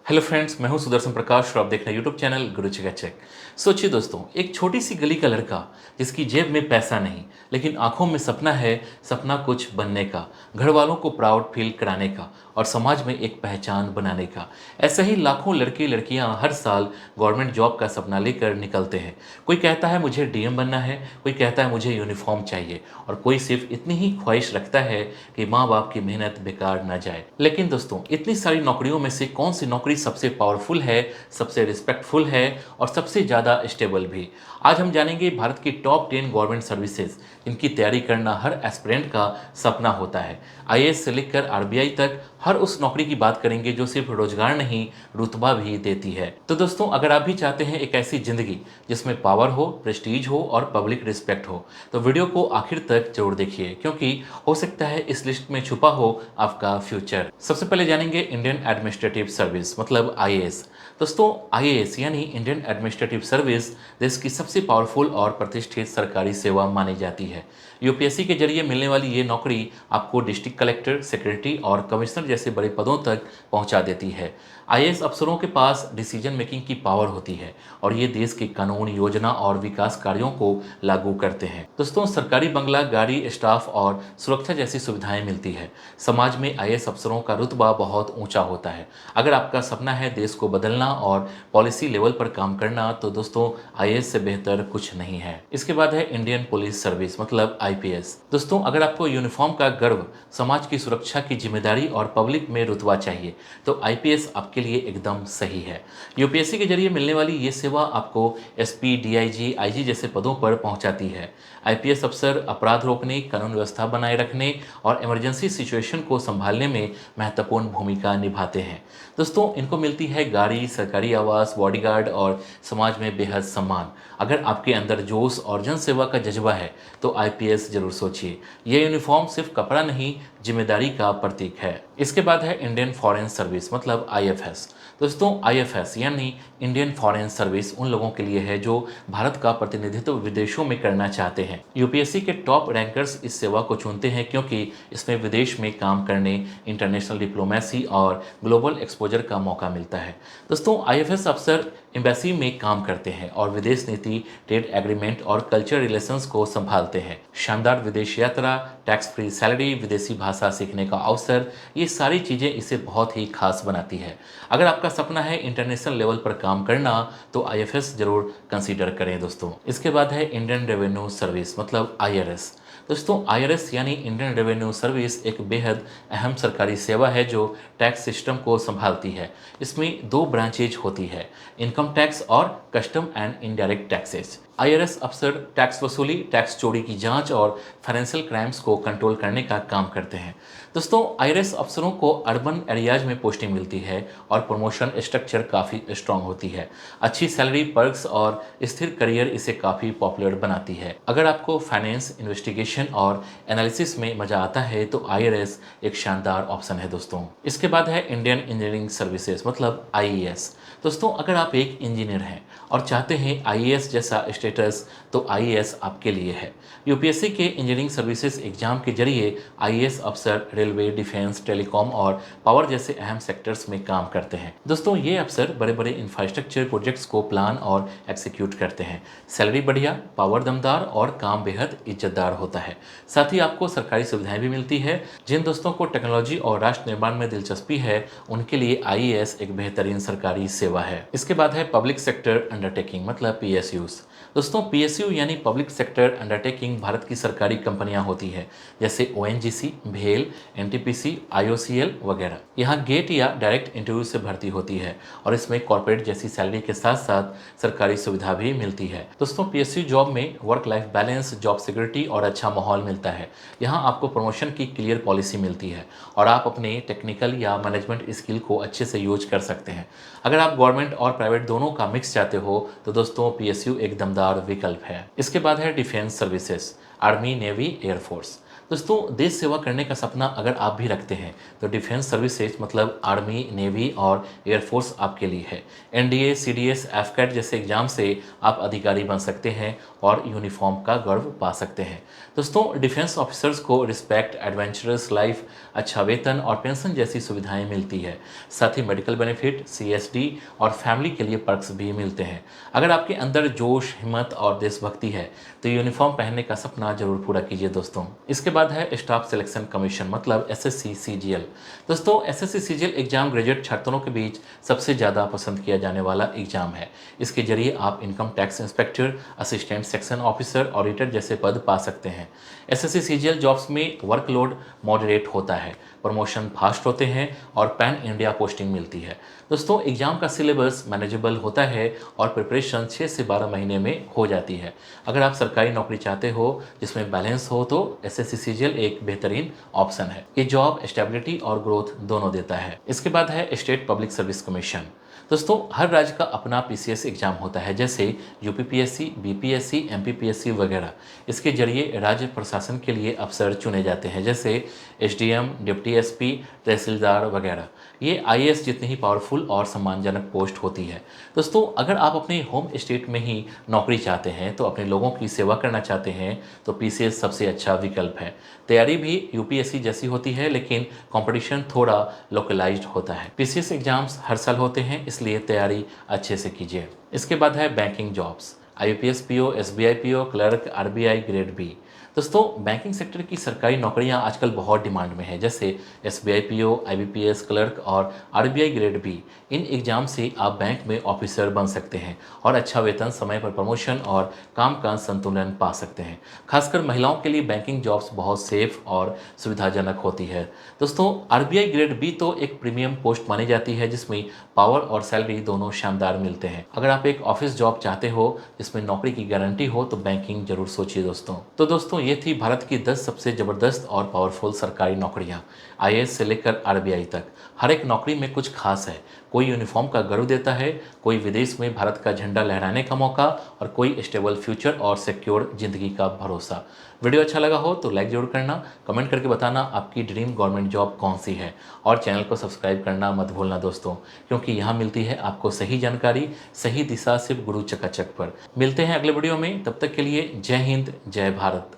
Hello friends, मैं हूं सुदर्शन प्रकाश और आप देख रहे हैं यूट्यूब चैनल गुरु चेक चेक। सोचिए दोस्तों, एक छोटी सी गली का लड़का जिसकी जेब में पैसा नहीं लेकिन आंखों में सपना है, सपना कुछ बनने का, घर वालों को प्राउड फील कराने का और समाज में एक पहचान बनाने का। ऐसे ही लाखों लड़के लड़कियां हर साल गवर्नमेंट जॉब का सपना लेकर निकलते हैं। कोई कहता है मुझे डीएम बनना है, कोई कहता है मुझे यूनिफॉर्म चाहिए और कोई सिर्फ इतनी ही ख्वाहिश रखता है कि माँ बाप की मेहनत बेकार ना जाए। लेकिन दोस्तों, इतनी सारी नौकरियों में से कौन सी नौकरी सबसे पावरफुल है, सबसे रिस्पेक्टफुल है और सबसे ज़्यादा स्टेबल भी? आज हम जानेंगे भारत की टॉप 10 गवर्नमेंट सर्विसेज जिनकी तैयारी करना हर एस्पिरेंट का सपना होता है। आईएएस से लेकर आरबीआई तक हर उस नौकरी की बात करेंगे जो सिर्फ रोजगार नहीं, रुतबा भी देती है। तो दोस्तों, अगर आप भी चाहते हैं एक ऐसी जिंदगी जिसमें पावर हो, प्रेस्टीज हो और पब्लिक रिस्पेक्ट हो, तो वीडियो को आखिर तक जरूर देखिए, क्योंकि हो सकता है इस लिस्ट में छुपा हो आपका फ्यूचर। सबसे पहले जानेंगे इंडियन एडमिनिस्ट्रेटिव सर्विस मतलब आईएएस। दोस्तों, आईएएस यानी इंडियन एडमिनिस्ट्रेटिव सर्विस देश की सबसे पावरफुल और प्रतिष्ठित सरकारी सेवा मानी जाती है। यूपीएससी के जरिए मिलने वाली ये नौकरी आपको डिस्ट्रिक्ट कलेक्टर, सेक्रेटरी और कमिश्नर जैसे बड़े पदों तक पहुंचा देती है। आईएएस अफसरों के पास डिसीजन मेकिंग की पावर होती है और ये देश के कानून, योजना और विकास कार्यों को लागू करते हैं। दोस्तों, सरकारी बंगला, गाड़ी, स्टाफ और सुरक्षा जैसी सुविधाएं मिलती है। समाज में आईएएस अफसरों का रुतबा बहुत ऊंचा होता है। अगर आपका सपना है देश को बदलना और पॉलिसी लेवल पर काम करना, तो दोस्तों आईएएस से बेहतर कुछ नहीं है। इसके बाद है इंडियन पुलिस सर्विस मतलब आईपीएस। दोस्तों, अगर आपको यूनिफॉर्म का गर्व, समाज की सुरक्षा की जिम्मेदारी और पब्लिक में रुतबा चाहिए, तो आईपीएस आपके लिए एकदम सही है। यूपीएससी के जरिए मिलने वाली ये सेवा आपको एसपी, डीआईजी, आईजी जैसे पदों पर पहुंचाती है। आईपीएस अफसर अपराध रोकने, कानून व्यवस्था बनाए रखने और इमरजेंसी सिचुएशन को संभालने में महत्वपूर्ण भूमिका निभाते हैं। दोस्तों, इनको मिलती है गाड़ी, सरकारी आवास, बॉडीगार्ड और समाज में बेहद सम्मान। अगर आपके अंदर जोश और जनसेवा का जज्बा है, तो आईपीएस जरूर सोचिए। यह यूनिफॉर्म सिर्फ कपड़ा नहीं, जिम्मेदारी का प्रतीक है। इसके बाद है इंडियन फॉरेन सर्विस मतलब आईएफएस। दोस्तों, आईएफएस यानी इंडियन फॉरेन सर्विस उन लोगों के लिए है जो भारत का प्रतिनिधित्व विदेशों में करना चाहते हैं। यूपीएससी के टॉप रैंकर्स इस सेवा को चुनते हैं क्योंकि इसमें विदेश में काम करने, इंटरनेशनल डिप्लोमेसी और ग्लोबल एक्सपोजर का मौका मिलता है। दोस्तों, आईएफएस अफसर एम्बेसी में काम करते हैं और विदेश नीति, ट्रेड एग्रीमेंट और कल्चर रिलेशंस को संभालते हैं। शानदार विदेश यात्रा, टैक्स फ्री सैलरी, विदेशी भाषा सीखने का अवसर, ये सारी चीज़ें इसे बहुत ही खास बनाती है। अगर आपका सपना है इंटरनेशनल लेवल पर काम करना, तो आईएफएस जरूर कंसीडर करें दोस्तों। इसके बाद है इंडियन रेवेन्यू सर्विस मतलब आईआरएस। दोस्तों, आईआरएस यानी इंडियन रेवेन्यू सर्विस एक बेहद अहम सरकारी सेवा है जो टैक्स सिस्टम को संभालती है। इसमें दो ब्रांचेज होती है, इनकम टैक्स और custom and indirect taxes. IRS अफसर टैक्स वसूली, टैक्स चोरी की जांच और फाइनेंशियल क्राइम्स को कंट्रोल करने का काम करते हैं। दोस्तों, आईआरएस अफसरों को अर्बन एरियाज में पोस्टिंग मिलती है और प्रमोशन स्ट्रक्चर काफ़ी स्ट्रांग होती है। अच्छी सैलरी, पर्क्स और स्थिर करियर इसे काफ़ी पॉपुलर बनाती है। अगर आपको फाइनेंस, इन्वेस्टिगेशन और एनालिसिस में मजा आता है, तो आईआरएस एक शानदार ऑप्शन है दोस्तों। इसके बाद है इंडियन इंजीनियरिंग सर्विसेज मतलब आईईएस। दोस्तों, अगर आप एक इंजीनियर हैं और चाहते हैं आईएएस जैसा स्टेटस, तो आईएएस आपके लिए है। यूपीएससी के इंजीनियरिंग सर्विसेज एग्जाम के जरिए आईएएस अफसर रेलवे, डिफेंस, टेलीकॉम और पावर जैसे अहम सेक्टर्स में काम करते हैं। दोस्तों, ये अफसर बड़े बड़े इंफ्रास्ट्रक्चर प्रोजेक्ट्स को प्लान और एक्सिक्यूट करते हैं। सैलरी बढ़िया, पावर दमदार और काम बेहद इज्जतदार होता है। साथ ही आपको सरकारी सुविधाएं भी मिलती है। जिन दोस्तों को टेक्नोलॉजी और राष्ट्र निर्माण में दिलचस्पी है, उनके लिए आईएएस एक बेहतरीन सरकारी सेवा है। इसके बाद है पब्लिक सेक्टर अंडरटेकिंग मतलब पीएसयूज। दोस्तों, पीएसयू यानी पब्लिक सेक्टर अंडरटेकिंग भारत की सरकारी कंपनियां होती है, जैसे ओएनजीसी, भेल, एनटीपीसी, आईओसीएल वगैरह। यहाँ गेट या डायरेक्ट इंटरव्यू से भर्ती होती है और इसमें कॉर्पोरेट जैसी सैलरी के साथ साथ सरकारी सुविधा भी मिलती है। दोस्तों, पीएसयू जॉब में work life balance, job security और अच्छा माहौल मिलता है। यहाँ आपको प्रमोशन की क्लियर पॉलिसी मिलती है और आप अपने टेक्निकल या मैनेजमेंट स्किल को अच्छे से यूज कर सकते हैं। अगर आप गवर्नमेंट और प्राइवेट दोनों का मिक्स चाहते हो, तो दोस्तों पीएसयू एक दमदार विकल्प है। इसके बाद है defence services, army, navy, air force. दोस्तों देश सेवा करने का सपना अगर आप भी रखते हैं तो डिफेंस सर्विसेज मतलब आर्मी, नेवी और एयरफोर्स आपके लिए है। एनडीए, सीडीएस, एफकैट जैसे एग्जाम से आप अधिकारी बन सकते हैं और यूनिफॉर्म का गर्व पा सकते हैं। दोस्तों डिफेंस ऑफिसर्स को रिस्पेक्ट, एडवेंचरस लाइफ, अच्छा वेतन और पेंशन जैसी सुविधाएं मिलती है। साथ ही मेडिकल बेनिफिट, सीएसडी और फैमिली के लिए पर्क्स भी मिलते हैं। अगर आपके अंदर जोश, हिम्मत और देशभक्ति है तो यूनिफॉर्म पहनने का सपना जरूर पूरा कीजिए दोस्तों। इसके बाद है स्टाफ सिलेक्शन कमीशन मतलब एसएससी सीजीएल। दोस्तों एसएससी सीजीएल एग्जाम ग्रेजुएट छात्रों के बीच सबसे ज़्यादा पसंद किया जाने वाला एग्जाम है। इसके जरिए आप income tax inspector, assistant section officer, auditor जैसे पद पा सकते हैं। एसएससी सीजीएल जॉब्स में वर्कलोड मॉडरेट होता है, प्रमोशन फास्ट होते हैं और पैन इंडिया पोस्टिंग मिलती है। दोस्तों एग्जाम का सिलेबस मैनेजेबल होता है और प्रिपरेशन 6 से 12 महीने में हो जाती है। अगर आप सरकारी नौकरी चाहते हो जिसमें बैलेंस हो तो एसएससी सीजीएल एक बेहतरीन ऑप्शन है। ये जॉब स्टेबिलिटी और ग्रोथ दोनों देता है। इसके बाद है स्टेट पब्लिक सर्विस कमीशन। दोस्तों हर राज्य का अपना पीसीएस एग्जाम होता है, जैसे यूपीपीएससी, बीपीएससी, एमपीपीएससी वगैरह। इसके जरिए राज्य प्रशासन के लिए अफसर चुने जाते हैं, जैसे एसडीएम, डिप्टी एसपी, तहसीलदार वगैरह। ये आईएएस जितनी ही पावरफुल और सम्मानजनक पोस्ट होती है। दोस्तों अगर आप अपने होम स्टेट में ही नौकरी चाहते हैं, तो अपने लोगों की सेवा करना चाहते हैं, तो पीसीएस सबसे अच्छा विकल्प है। तैयारी भी यूपीएससी जैसी होती है, लेकिन कंपटीशन थोड़ा लोकलाइज्ड होता है। पीसीएस एग्जाम्स हर साल होते हैं, इसलिए तैयारी अच्छे से कीजिए। इसके बाद है banking jobs, IPS PO, SBI PO, clerk, RBI grade B. दोस्तों बैंकिंग सेक्टर की सरकारी नौकरियां आजकल बहुत डिमांड में है, जैसे एसबीआई पीओ, आईबीपीएस क्लर्क और आरबीआई ग्रेड बी। इन एग्जाम से आप बैंक में ऑफिसर बन सकते हैं और अच्छा वेतन, समय पर प्रमोशन और काम का संतुलन पा सकते हैं। खासकर महिलाओं के लिए बैंकिंग जॉब्स बहुत सेफ और सुविधाजनक होती है। दोस्तों आरबीआई ग्रेड बी तो एक प्रीमियम पोस्ट मानी जाती है, जिसमें पावर और सैलरी दोनों शानदार मिलते हैं। अगर आप एक ऑफिस जॉब चाहते हो जिसमें नौकरी की गारंटी हो तो बैंकिंग जरूर सोचिए दोस्तों। तो दोस्तों ये थी भारत की 10 सबसे ज़बरदस्त और पावरफुल सरकारी नौकरियां। आईएएस से लेकर आरबीआई तक हर एक नौकरी में कुछ खास है। कोई यूनिफॉर्म का गर्व देता है, कोई विदेश में भारत का झंडा लहराने का मौका और कोई स्टेबल फ्यूचर और सिक्योर जिंदगी का भरोसा। वीडियो अच्छा लगा हो तो लाइक जरूर करना, कमेंट करके बताना आपकी ड्रीम गवर्नमेंट जॉब कौन सी है और चैनल को सब्सक्राइब करना मत भूलना दोस्तों, क्योंकि यहाँ मिलती है आपको सही जानकारी, सही दिशा सिर्फ गुरु चकाचक पर। मिलते हैं अगले वीडियो में, तब तक के लिए जय हिंद, जय भारत।